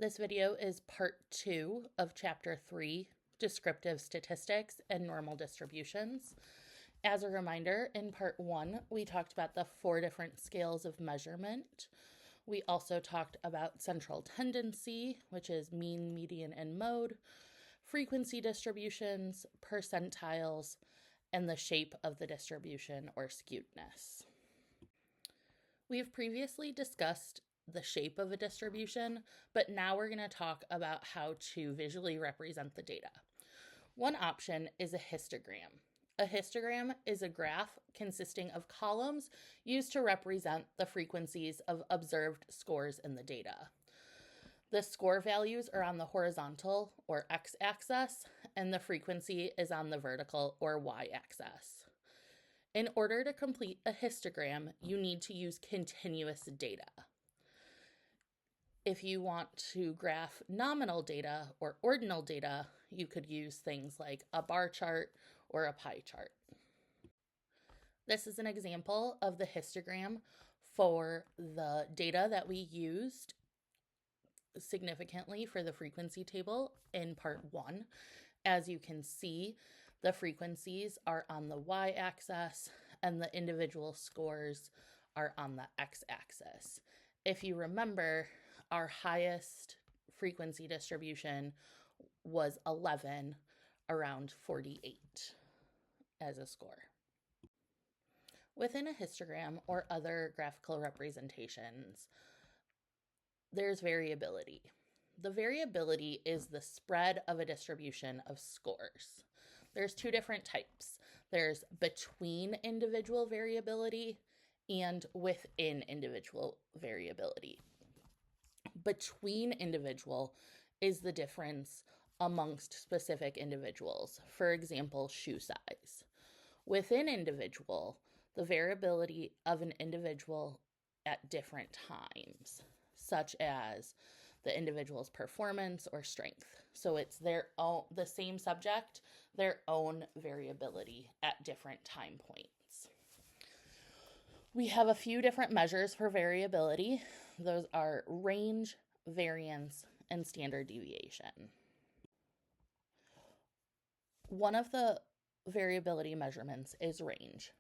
This video is part 2 of chapter 3, Descriptive Statistics and Normal Distributions. As a reminder, in part 1, we talked about the 4 different scales of measurement. We also talked about central tendency, which is mean, median, and mode, frequency distributions, percentiles, and the shape of the distribution or skewedness. We have previously discussed the shape of a distribution, but now we're going to talk about how to visually represent the data. One option is a histogram. A histogram is a graph consisting of columns used to represent the frequencies of observed scores in the data. The score values are on the horizontal or x-axis, and the frequency is on the vertical or y-axis. In order to complete a histogram, you need to use continuous data. If you want to graph nominal data or ordinal data, you could use things like a bar chart or a pie chart. This is an example of the histogram for the data that we used significantly for the frequency table in part 1. As you can see, the frequencies are on the y-axis and the individual scores are on the x-axis. If you remember, our highest frequency distribution was 11, around 48 as a score. Within a histogram or other graphical representations, there's variability. The variability is the spread of a distribution of scores. There's 2 different types. There's between individual variability and within individual variability. Between individual is the difference amongst specific individuals. For example, shoe size. Within individual, the variability of an individual at different times, such as the individual's performance or strength. So it's their own, the same subject, their own variability at different time points. We have a few different measures for variability. Those are range, variance, and standard deviation. One of the variability measurements is range.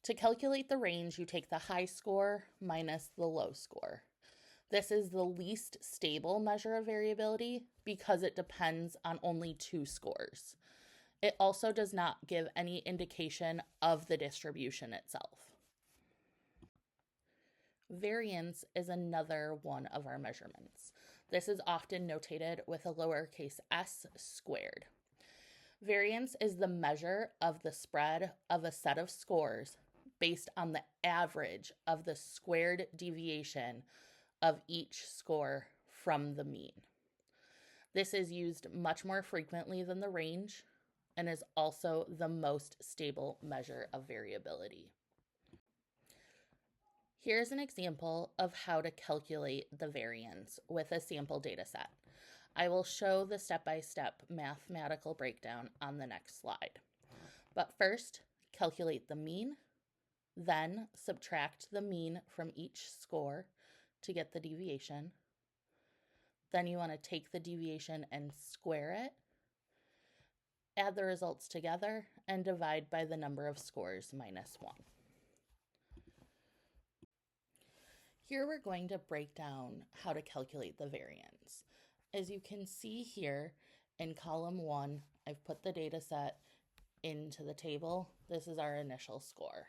To calculate the range, you take the high score minus the low score. This is the least stable measure of variability because it depends on only 2 scores. It also does not give any indication of the distribution itself. Variance is another one of our measurements. This is often notated with a lowercase s squared. Variance is the measure of the spread of a set of scores based on the average of the squared deviation of each score from the mean. This is used much more frequently than the range and is also the most stable measure of variability. Here's an example of how to calculate the variance with a sample data set. I will show the step-by-step mathematical breakdown on the next slide. But first, calculate the mean, then subtract the mean from each score to get the deviation. Then you want to take the deviation and square it, add the results together, and divide by the number of scores minus 1. Here we're going to break down how to calculate the variance. As you can see here in column 1, I've put the data set into the table. This is our initial score.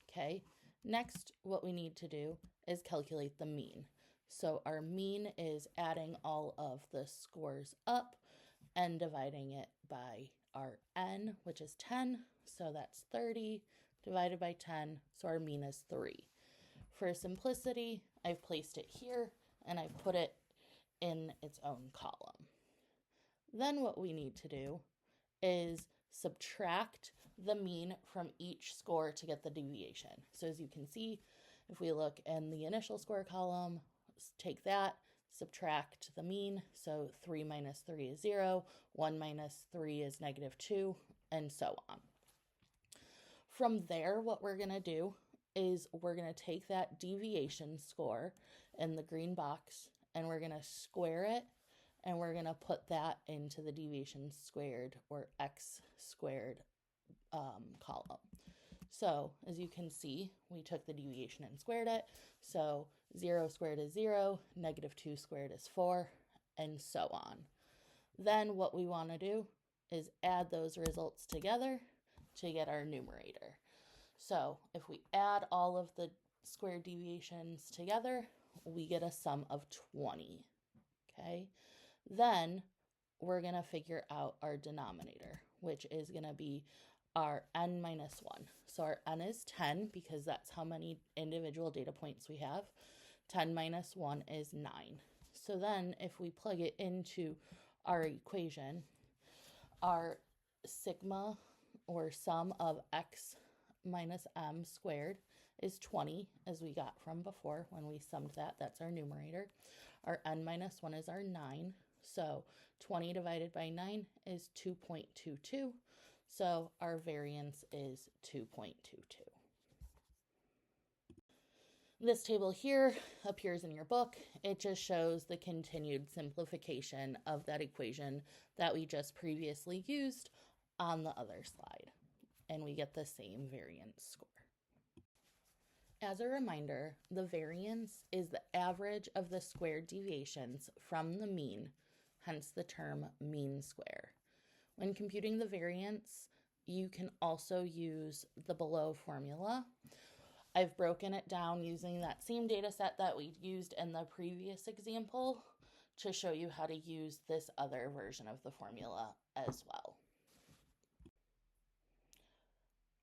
Okay, next what we need to do is calculate the mean. So our mean is adding all of the scores up and dividing it by our n, which is 10. So that's 30 divided by 10. So our mean is 3. For simplicity, I've placed it here and I've put it in its own column. Then what we need to do is subtract the mean from each score to get the deviation. So as you can see, if we look in the initial score column, take that, subtract the mean. So 3 minus 3 is 0, 1 minus 3 is -2, and so on. From there, what we're going to do is we're going to take that deviation score in the green box and we're going to square it, and we're going to put that into the deviation squared or x squared column. So as you can see, we took the deviation and squared it. So 0 squared is 0, negative 2 squared is 4, and so on. Then what we want to do is add those results together to get our numerator. So if we add all of the squared deviations together, we get a sum of 20. Okay? Then we're going to figure out our denominator, which is going to be our n minus 1. So our n is 10 because that's how many individual data points we have. 10 minus 1 is 9. So then if we plug it into our equation, our sigma or sum of x minus m squared is 20, as we got from before when we summed that. That's our numerator. Our n minus 1 is our 9. So 20 divided by 9 is 2.22. So our variance is 2.22. This table here appears in your book. It just shows the continued simplification of that equation that we just previously used on the other slide. And we get the same variance score. As a reminder, the variance is the average of the squared deviations from the mean, hence the term mean square. When computing the variance, you can also use the below formula. I've broken it down using that same data set that we used in the previous example to show you how to use this other version of the formula as well.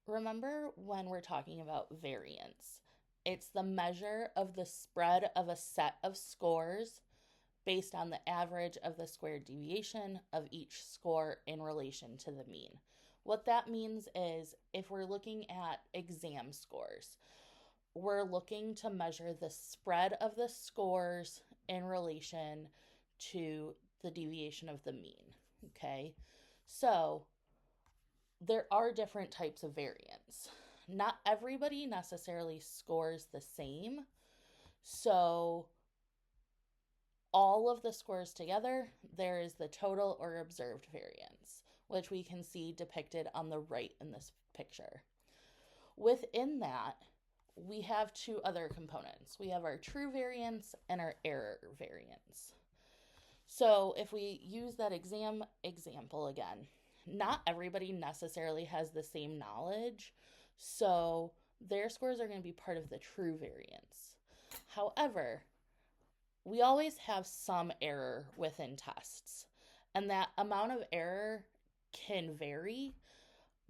Remember, when we're talking about variance, it's the measure of the spread of a set of scores based on the average of the squared deviation of each score in relation to the mean. What that means is if we're looking at exam scores, we're looking to measure the spread of the scores in relation to the deviation of the mean, okay? So there are different types of variance. Not everybody necessarily scores the same, so all of the scores together, there is the total or observed variance, which we can see depicted on the right in this picture. Within that, we have two other components. We have our true variance and our error variance. So if we use that example again, not everybody necessarily has the same knowledge, so their scores are going to be part of the true variance. However, we always have some error within tests, and that amount of error can vary,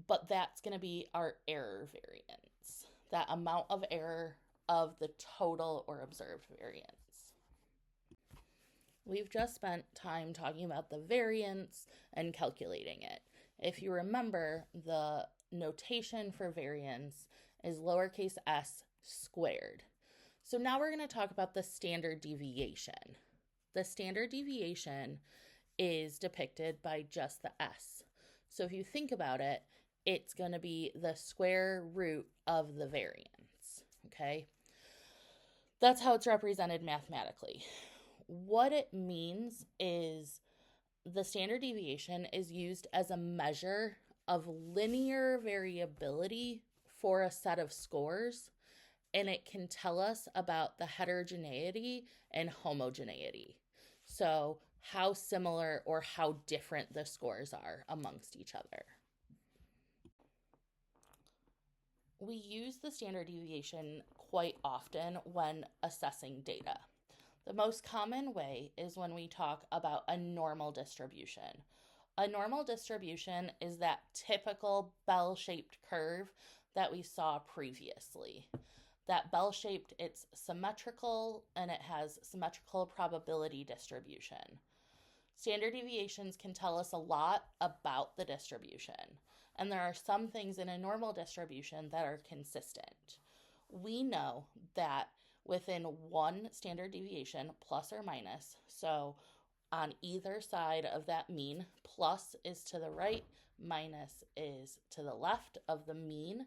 but that's going to be our error variance, that amount of error of the total or observed variance. We've just spent time talking about the variance and calculating it. If you remember, the notation for variance is lowercase s squared. So now we're going to talk about the standard deviation. The standard deviation is depicted by just the s. So if you think about it, it's going to be the square root of the variance, okay? That's how it's represented mathematically. What it means is the standard deviation is used as a measure of linear variability for a set of scores, and it can tell us about the heterogeneity and homogeneity. So how similar or how different the scores are amongst each other. We use the standard deviation quite often when assessing data. The most common way is when we talk about a normal distribution. A normal distribution is that typical bell-shaped curve that we saw previously. That bell-shaped, it's symmetrical and it has symmetrical probability distribution. Standard deviations can tell us a lot about the distribution, and there are some things in a normal distribution that are consistent. We know that within one standard deviation, plus or minus, so on either side of that mean, plus is to the right, minus is to the left of the mean,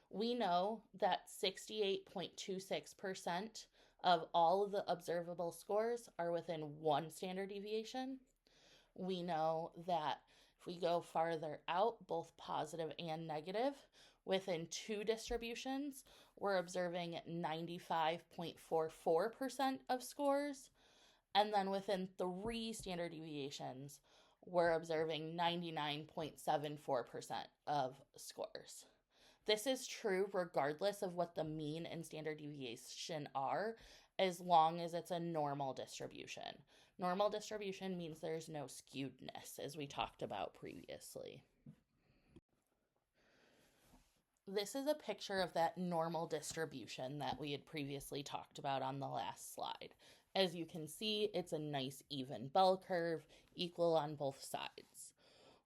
we know that 68.26% of all of the observable scores are within 1 standard deviation. We know that if we go farther out, both positive and negative, within 2 distributions, we're observing 95.44% of scores. And then within 3 standard deviations, we're observing 99.74% of scores. This is true regardless of what the mean and standard deviation are, as long as it's a normal distribution. Normal distribution means there's no skewedness, as we talked about previously. This is a picture of that normal distribution that we had previously talked about on the last slide. As you can see, it's a nice even bell curve, equal on both sides.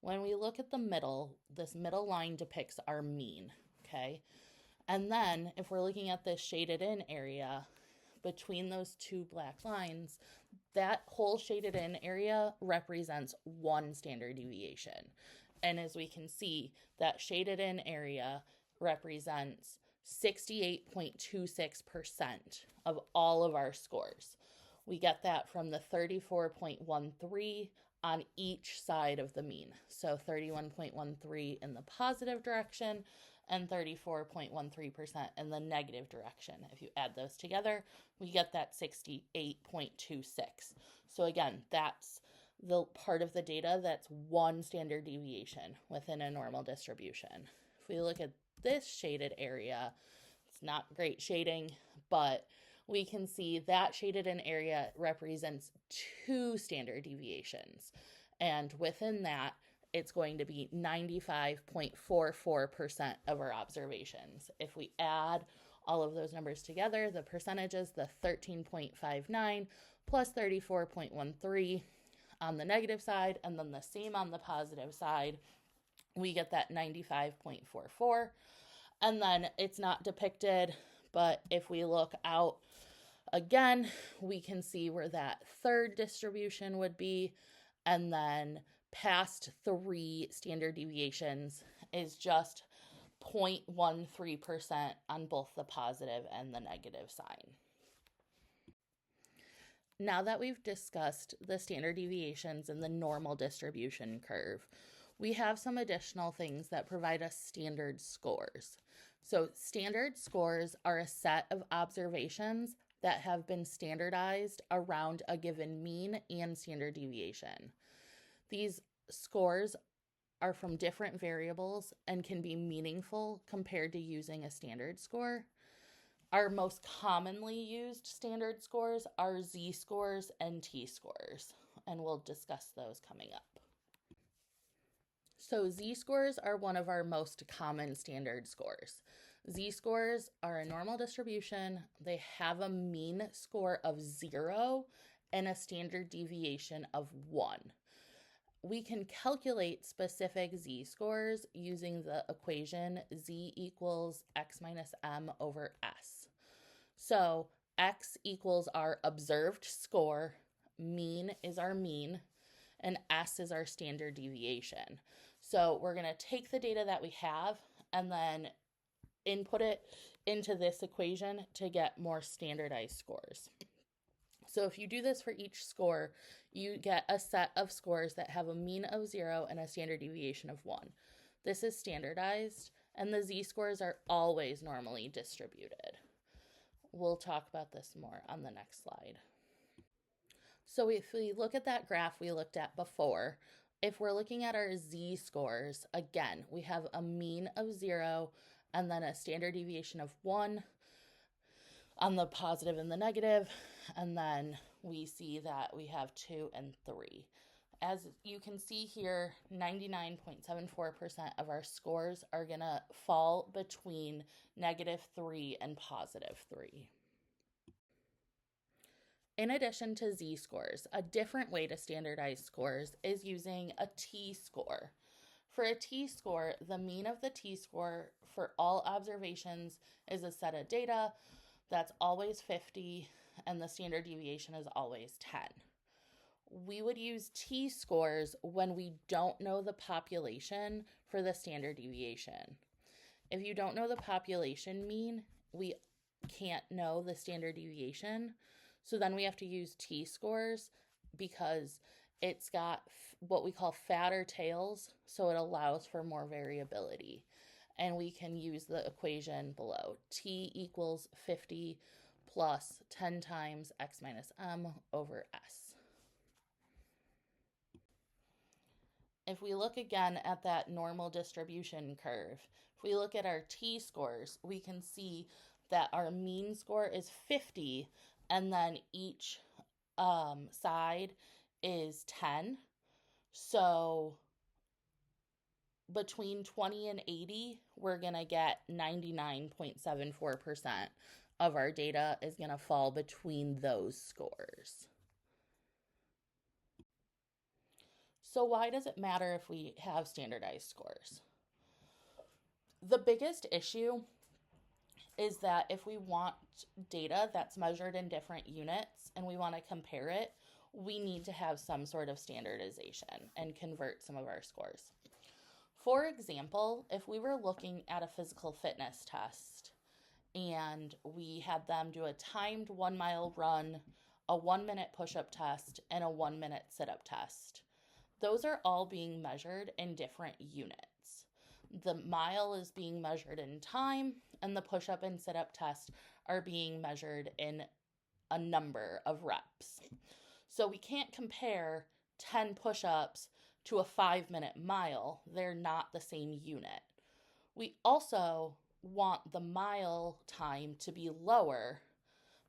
When we look at the middle, this middle line depicts our mean, okay? And then if we're looking at this shaded in area between those 2 black lines, that whole shaded in area represents 1 standard deviation. And as we can see, that shaded in area represents 68.26% of all of our scores. We get that from the 34.13 on each side of the mean. So 31.13 in the positive direction and 34.13% in the negative direction. If you add those together, we get that 68.26. So again, that's the part of the data that's 1 standard deviation within a normal distribution. If we look at this shaded area, it's not great shading, but we can see that shaded in area represents 2 standard deviations. And within that, it's going to be 95.44% of our observations. If we add all of those numbers together, the percentages, the 13.59 plus 34.13 on the negative side, and then the same on the positive side, we get that 95.44. And then it's not depicted, but if we look out again, we can see where that 3rd distribution would be, and then past 3 standard deviations is just 0.13% on both the positive and the negative sign. Now that we've discussed the standard deviations and the normal distribution curve, we have some additional things that provide us standard scores. So standard scores are a set of observations that have been standardized around a given mean and standard deviation. These scores are from different variables and can be meaningful compared to using a standard score. Our most commonly used standard scores are z-scores and t-scores, and we'll discuss those coming up. So z-scores are one of our most common standard scores. Z-scores are a normal distribution. They have a mean score of 0 and a standard deviation of 1. We can calculate specific z-scores using the equation z equals x minus m over s. So x equals our observed score, mean is our mean, and s is our standard deviation. So we're going to take the data that we have and then input it into this equation to get more standardized scores. So if you do this for each score, you get a set of scores that have a mean of 0 and a standard deviation of 1. This is standardized, and the z-scores are always normally distributed. We'll talk about this more on the next slide. So if we look at that graph we looked at before, if we're looking at our z-scores, again, we have a mean of 0 and then a standard deviation of 1 on the positive and the negative, and then we see that we have 2 and 3. As you can see here, 99.74% of our scores are going to fall between -3 and +3. In addition to z-scores, a different way to standardize scores is using a t-score. For a t-score, the mean of the t-score for all observations is a set of data that's always 50, and the standard deviation is always 10. We would use t-scores when we don't know the population for the standard deviation. If you don't know the population mean, we can't know the standard deviation. So then we have to use t-scores because it's got what we call fatter tails, so it allows for more variability. And we can use the equation below. T equals 50 plus 10 times x minus m over s. If we look again at that normal distribution curve, if we look at our t-scores, we can see that our mean score is 50, and then each side is 10. So between 20 and 80, we're going to get 99.74% of our data is going to fall between those scores. So why does it matter if we have standardized scores? The biggest issue is that if we want data that's measured in different units and we want to compare it, we need to have some sort of standardization and convert some of our scores. For example, if we were looking at a physical fitness test and we had them do a timed 1 mile run, a 1 minute push-up test, and a 1 minute sit-up test, those are all being measured in different units. The mile is being measured in time, and the push-up and sit-up test are being measured in a number of reps. So we can't compare 10 push-ups to a 5-minute mile. They're not the same unit. We also want the mile time to be lower,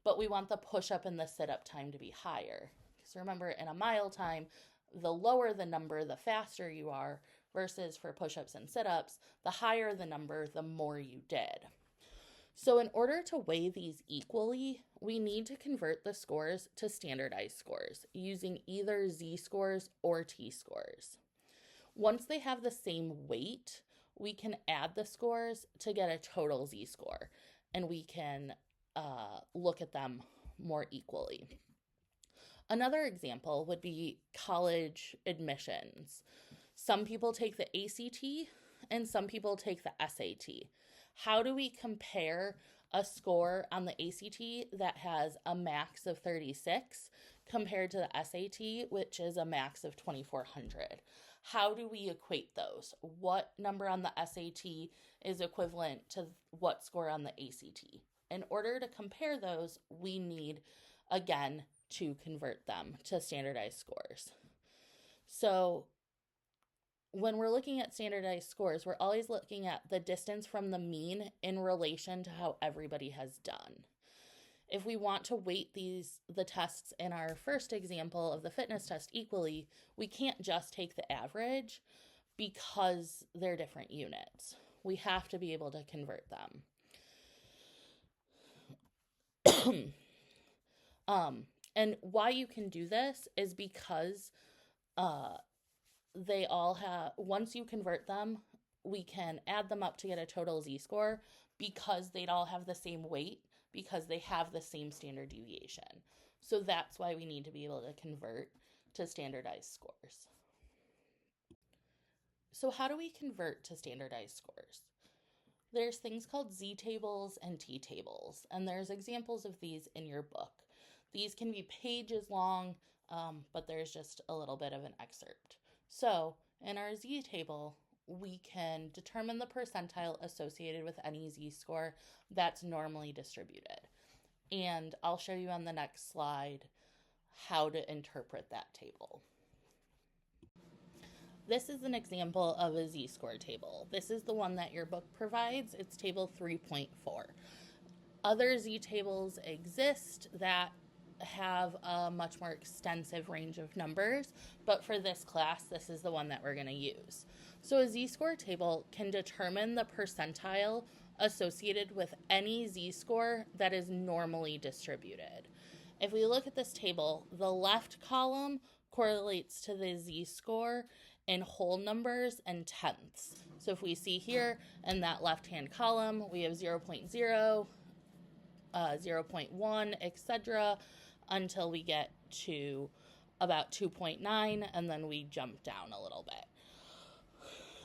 but we want the push-up and the sit-up time to be higher. So remember, in a mile time, the lower the number, the faster you are, versus for push-ups and sit-ups, the higher the number, the more you did. So in order to weigh these equally, we need to convert the scores to standardized scores using either z-scores or t-scores. Once they have the same weight, we can add the scores to get a total z-score, and we can look at them more equally. Another example would be college admissions. Some people take the ACT and some people take the SAT. How do we compare a score on the ACT that has a max of 36 compared to the SAT, which is a max of 2,400? How do we equate those? What number on the SAT is equivalent to what score on the ACT? In order to compare those, we need, again, to convert them to standardized scores. So when we're looking at standardized scores, we're always looking at the distance from the mean in relation to how everybody has done. If we want to weight the tests in our first example of the fitness test equally, we can't just take the average because they're different units. We have to be able to convert them. And why you can do this is because they all have, once you convert them, we can add them up to get a total z-score because they'd all have the same weight, because they have the same standard deviation. So that's why we need to be able to convert to standardized scores. So how do we convert to standardized scores? There's things called z-tables and t-tables, and there's examples of these in your book. These can be pages long, but there's just a little bit of an excerpt. So in our z-table, we can determine the percentile associated with any z-score that's normally distributed. And I'll show you on the next slide how to interpret that table. This is an example of a z-score table. This is the one that your book provides. It's table 3.4. Other z-tables exist that have a much more extensive range of numbers, but for this class, this is the one that we're going to use. So a z-score table can determine the percentile associated with any z-score that is normally distributed. If we look at this table, the left column correlates to the z-score in whole numbers and tenths. So if we see here in that left-hand column, we have 0.0, 0.1, etc., until we get to about 2.9, and then we jump down a little bit.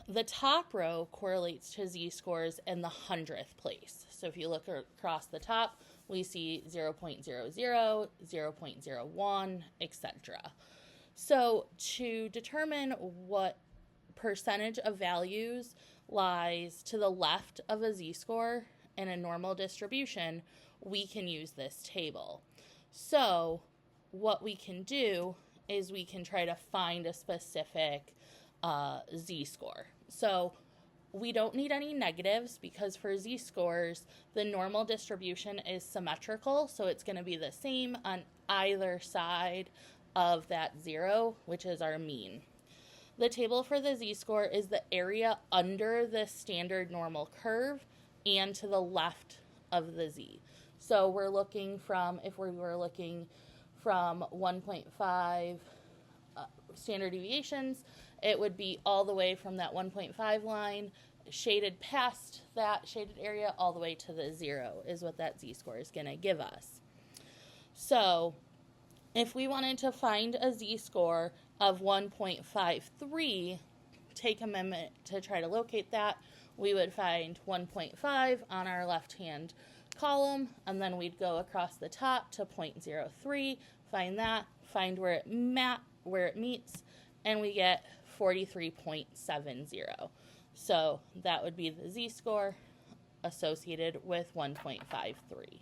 the top row correlates to z-scores in the 100th place. So if you look across the top, we see 0.00, 0.01, etc. So to determine what percentage of values lies to the left of a z-score in a normal distribution, we can use this table. So what we can do is we can try to find a specific z-score. So we don't need any negatives because for z-scores, the normal distribution is symmetrical, so it's going to be the same on either side of that 0, which is our mean. The table for the z-score is the area under the standard normal curve and to the left of the z. So we're looking from, if we were looking from 1.5 standard deviations, it would be all the way from that 1.5 line, shaded past that shaded area, all the way to the 0 is what that z-score is going to give us. So if we wanted to find a z-score of 1.53, take a minute to try to locate that, we would find 1.5 on our left-hand column, and then we'd go across the top to 0.03, find that, find where it meets, and we get 43.70. So that would be the z-score associated with 1.53.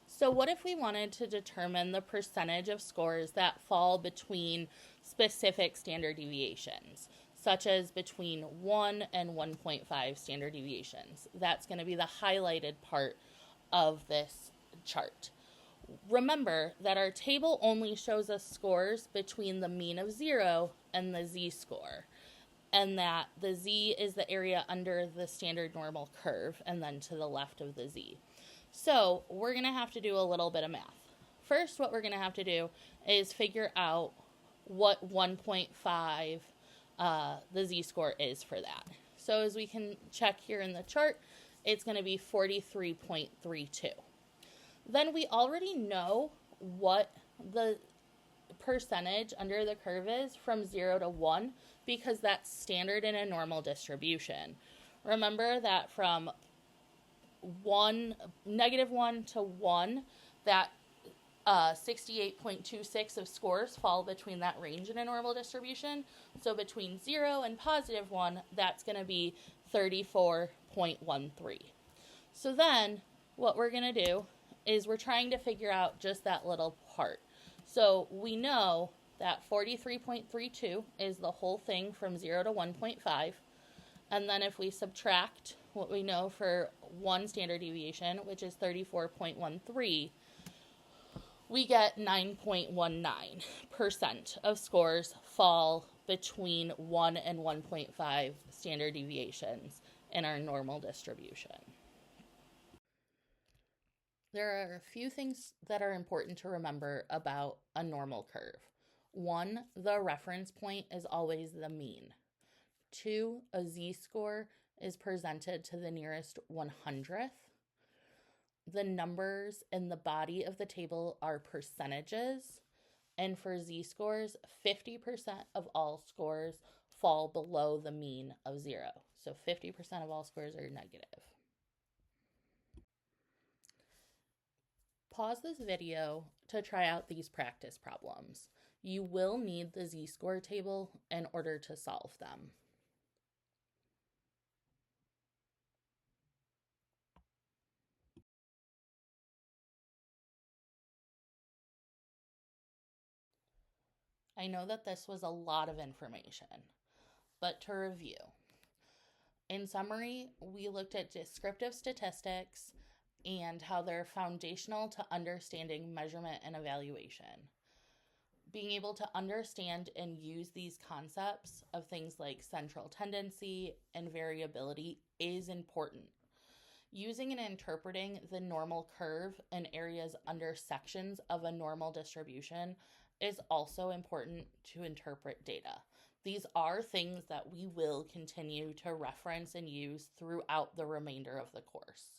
So what if we wanted to determine the percentage of scores that fall between specific standard deviations, such as between 1 and 1.5 standard deviations? That's going to be the highlighted part of this chart. Remember that our table only shows us scores between the mean of 0 and the z-score, and that the z is the area under the standard normal curve and then to the left of the z. So we're going to have to do a little bit of math. First, what we're going to have to do is figure out what 1.5 the z-score is for that. So as we can check here in the chart, it's going to be 43.32. Then we already know what the percentage under the curve is from 0 to 1 because that's standard in a normal distribution. Remember that from -1 to 1, that 68.26 of scores fall between that range in a normal distribution. So between 0 and +1, that's going to be 34.13. So then what we're going to do is we're trying to figure out just that little part. So we know that 43.32 is the whole thing from 0 to 1.5. And then if we subtract what we know for one standard deviation, which is 34.13, we get 9.19% of scores fall between 1 and 1.5 standard deviations in our normal distribution. There are a few things that are important to remember about a normal curve. 1, the reference point is always the mean. 2, a z-score is presented to the nearest 100th. The numbers in the body of the table are percentages. And for z-scores, 50% of all scores fall below the mean of 0. So 50% of all scores are negative. Pause this video to try out these practice problems. You will need the z-score table in order to solve them. I know that this was a lot of information, but to review. In summary, we looked at descriptive statistics and how they're foundational to understanding measurement and evaluation. Being able to understand and use these concepts of things like central tendency and variability is important. Using and interpreting the normal curve and areas under sections of a normal distribution is also important to interpret data. These are things that we will continue to reference and use throughout the remainder of the course.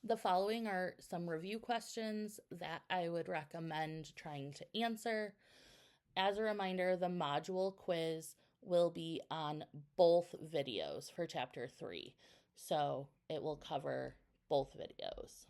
The following are some review questions that I would recommend trying to answer. As a reminder, the module quiz will be on both videos for Chapter 3, so it will cover both videos.